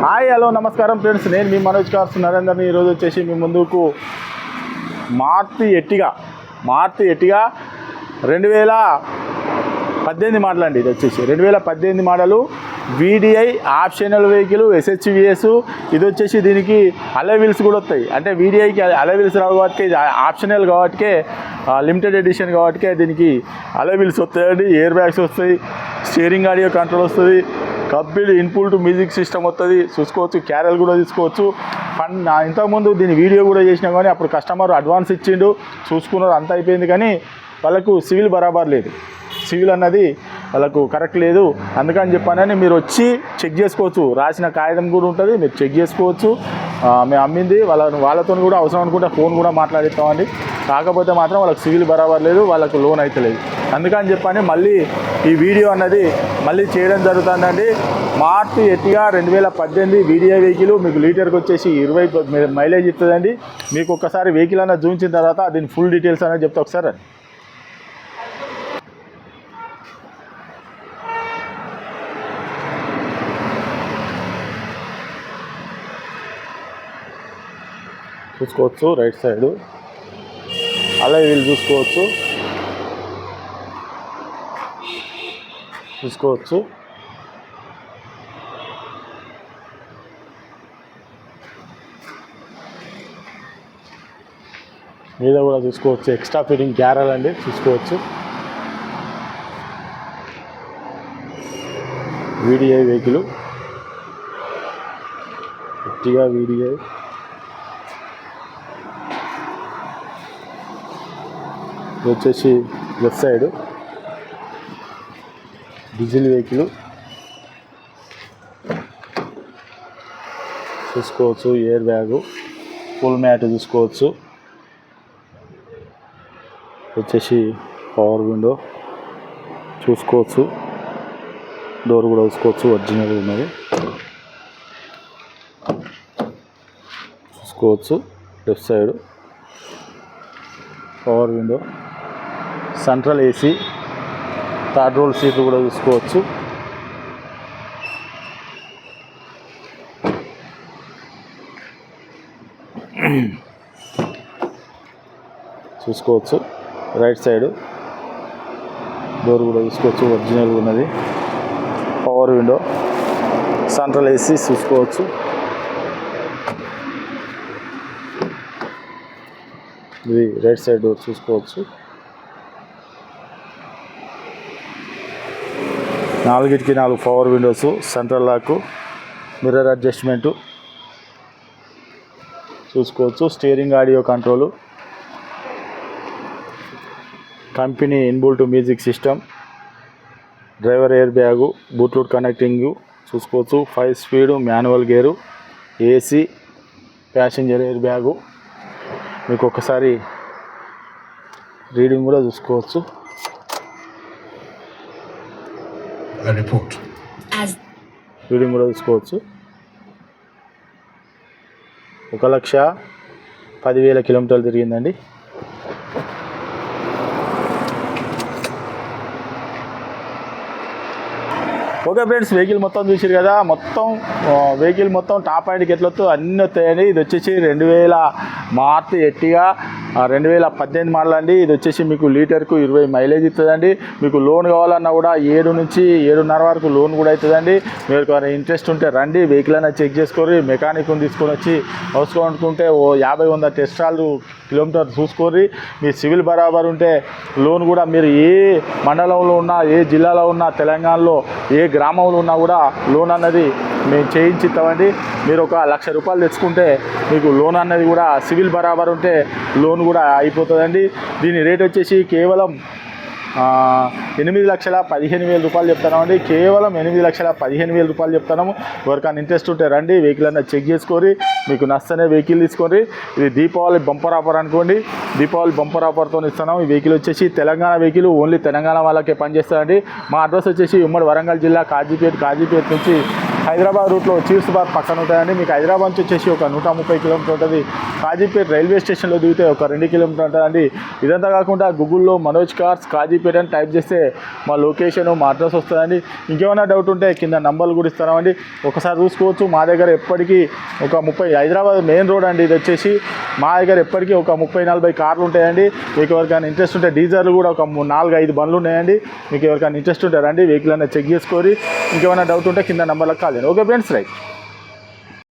Hi hello నమస్కారం friends, నేను మీ Manoj cars నరేందర్ని. ఈరోజు వచ్చేసి మీ ముందుకు మారుతి ఎర్టిగా 2018 మోడల్ అండి. ఇది వచ్చేసి 2018 model VDI optional vehicle SHVS. ఇది వచ్చేసి దీనికి అలై వీల్స్ కూడా వస్తాయి. అంటే వీడిఐకి అలై వీల్స్ రావు కాబట్టి, ఇది ఆప్షనల్ కాబట్టి, లిమిటెడ్ ఎడిషన్ కాబట్టి దీనికి అలై వీల్స్ వస్తాయండి. ఎయిర్ బ్యాగ్స్ వస్తాయి, స్టీరింగ్ ఆడియో కంట్రోల్ వస్తుంది, కంప్లీట్ ఇన్పుట్ మ్యూజిక్ సిస్టమ్ వస్తుంది. చూసుకోవచ్చు, క్యారెల్ కూడా తీసుకోవచ్చు. ఇంతకుముందు దీని వీడియో కూడా చేసినా కానీ అప్పుడు కస్టమర్ అడ్వాన్స్ ఇచ్చిండు, చూసుకున్నారు, అంతా అయిపోయింది. కానీ వాళ్ళకు సివిల్ బరాబర్ లేదు, సివిల్ అన్నది వాళ్ళకు కరెక్ట్ లేదు. అందుకని చెప్పానని మీరు వచ్చి చెక్ చేసుకోవచ్చు. రాసిన కాగితం కూడా ఉంటుంది, మీరు చెక్ చేసుకోవచ్చు. మేము అమ్మింది వాళ్ళతో కూడా అవసరం అనుకుంటే ఫోన్ కూడా మాట్లాడిస్తామండి. కాకపోతే మాత్రం వాళ్ళకి సివిల్ బరాబర్ లేదు, వాళ్ళకు లోన్ అయితే లేదు. అందుకని చెప్పని మళ్ళీ ఈ వీడియో అన్నది మళ్ళీ చేయడం జరుగుతుందండి. మారుతి ఎర్టిగా 2018 వీడియో వెహికల్ మీకు లీటర్కి వచ్చేసి 20 మైలేజ్ ఇస్తుందండి. మీకు ఒక్కసారి వెహికల్ అన్నది చూపించిన తర్వాత దీని ఫుల్ డీటెయిల్స్ అనేది చెప్తా ఒకసారి. చూసుకోవచ్చు, రైట్ సైడు అలా వీళ్ళు చూసుకోవచ్చు. మీద కూడా చూసుకోవచ్చు, ఎక్స్ట్రా ఫిట్టింగ్ క్యారల్ అండి. చూసుకోవచ్చు, వీడిఐ వెహికల్ ఎర్టిగా వీడిఐ. ఇది వచ్చేసి లెఫ్ట్ సైడ్ డీజిల్ వెహికల్. చూసుకోవచ్చు, ఎయిర్ బ్యాగు, ఫుల్ మ్యాట్ చూసుకోవచ్చు. వచ్చేసి పవర్ విండో చూసుకోవచ్చు, డోర్ కూడా చూసుకోవచ్చు, ఒరిజినల్ ఉన్నది. చూసుకోవచ్చు, left side power window, central AC, third row సీట్లు కూడా చూసుకోవచ్చు. రైట్ సైడ్ డోర్ కూడా చూసుకోవచ్చు, ఒరిజినల్ ఉన్నది. పవర్ విండో, సెంట్రల్ ఏసీ చూసుకోవచ్చు. ఇది రైట్ సైడ్ డోర్ చూసుకోవచ్చు. 4కి 4 power windows, central lock, mirror adjustment చూసుకోవచ్చు. Steering audio control, company inbuilt music system, driver air bag, Bluetooth connecting చూసుకోవచ్చు. 5 speed manual gear, AC, passenger air bag. మీకు ఒకసారి reading కూడా చూసుకోవచ్చు. రీడింగ్ కూడా చూసుకోవచ్చు. 1,10,000 కిలోమీటర్లు తిరిగిందండి. ఓకే ఫ్రెండ్స్, వెహికల్ మొత్తం చూసారు కదా. వెహికల్ మొత్తం టాప్ అండ్కి ఎట్లా వస్తుందో అన్నీ వస్తాయండి. ఇది వచ్చేసి 2000 మారుతి ఎర్టిగా 2018 మోడల్ అండి. ఇది వచ్చేసి మీకు లీటర్కు 20 మైలేజ్ ఇస్తుందండి. మీకు లోన్ కావాలన్నా కూడా 7 నుంచి 7.5 వరకు లోన్ కూడా అవుతుందండి. మీరు ఇంట్రెస్ట్ ఉంటే రండి, వెహికల్ అయినా చెక్ చేసుకోరి. మెకానిక్ని తీసుకొని వచ్చి అవసరం ఓ 50-100 టెస్ట్ కిలోమీటర్ చూసుకోరి. మీ సివిల్ బరాబర్ ఉంటే లోన్ కూడా మీరు ఏ మండలంలో ఉన్నా, ఏ జిల్లాలో ఉన్నా, తెలంగాణలో ఏ గ్రామంలో ఉన్నా కూడా లోన్ అన్నది మేము చేయించిస్తామండి. మీరు 1,00,000 రూపాయలు తెచ్చుకుంటే మీకు లోన్ అన్నది కూడా సివిల్ బరాబర్ ఉంటే లోన్ కూడా అయిపోతుందండి. దీని రేట్ వచ్చేసి కేవలం 8,15,000 రూపాయలు చెప్తున్నామండి. కేవలం 8,15,000 రూపాయలు చెప్తున్నాము. ఎవరికైనా ఇంట్రెస్ట్ ఉంటే రండి, వెహికల్ అన్న చెక్ చేసుకొని మీకు నచ్చనే వెహికల్ తీసుకోండి. ఇది దీపావళి బంపర్ ఆఫర్ అనుకోండి. దీపావళి బంపర్ ఆఫర్తో ఇస్తున్నాము. ఈ వెహికల్ వచ్చేసి తెలంగాణ వెహికల్, ఓన్లీ తెలంగాణ వాళ్ళకే పనిచేస్తుందండి. మా అడ్రస్ వచ్చేసి ఉమ్మడి వరంగల్ జిల్లా కాజీపేట నుంచి హైదరాబాద్ రూట్లో చీర్స్ బార్ పక్కన ఉంటాయండి. మీకు హైదరాబాద్ నుంచి వచ్చేసి ఒక 130 కిలోమీటర్ ఉంటుంది. కాజీపేట రైల్వే స్టేషన్లో దిగితే ఒక 2 కిలోమీటర్ ఉంటుందండి. ఇదంతా కాకుండా గూగుల్లో మనోజ్ కార్స్ కాజీపేట అని టైప్ చేస్తే మా లొకేషన్ మా అడ్రస్ వస్తుందండి. ఇంకేమైనా డౌట్ ఉంటే కింద నంబర్లు కూడా ఇస్తామండి, ఒకసారి చూసుకోవచ్చు. మా దగ్గర ఎప్పటికీ ఒక 30 హైదరాబాద్ మెయిన్ రోడ్ అండి ఇది వచ్చేసి. మా దగ్గర ఎప్పటికీ ఒక 30-40 కార్లు ఉంటాయండి. మీకు ఎవరికైనా ఇంట్రెస్ట్ ఉంటే డీజర్లు కూడా ఒక 4-5 బండ్లు ఉన్నాయండి. మీకు ఎవరికైనా ఇంట్రెస్ట్ ఉంటే రండి, వెహికల్ అనేది చెక్ చేసుకోరి. ఇంకేమైనా డౌట్ ఉంటే కింద నంబర్లకు కాల్ చేయండి. Okay friends, right.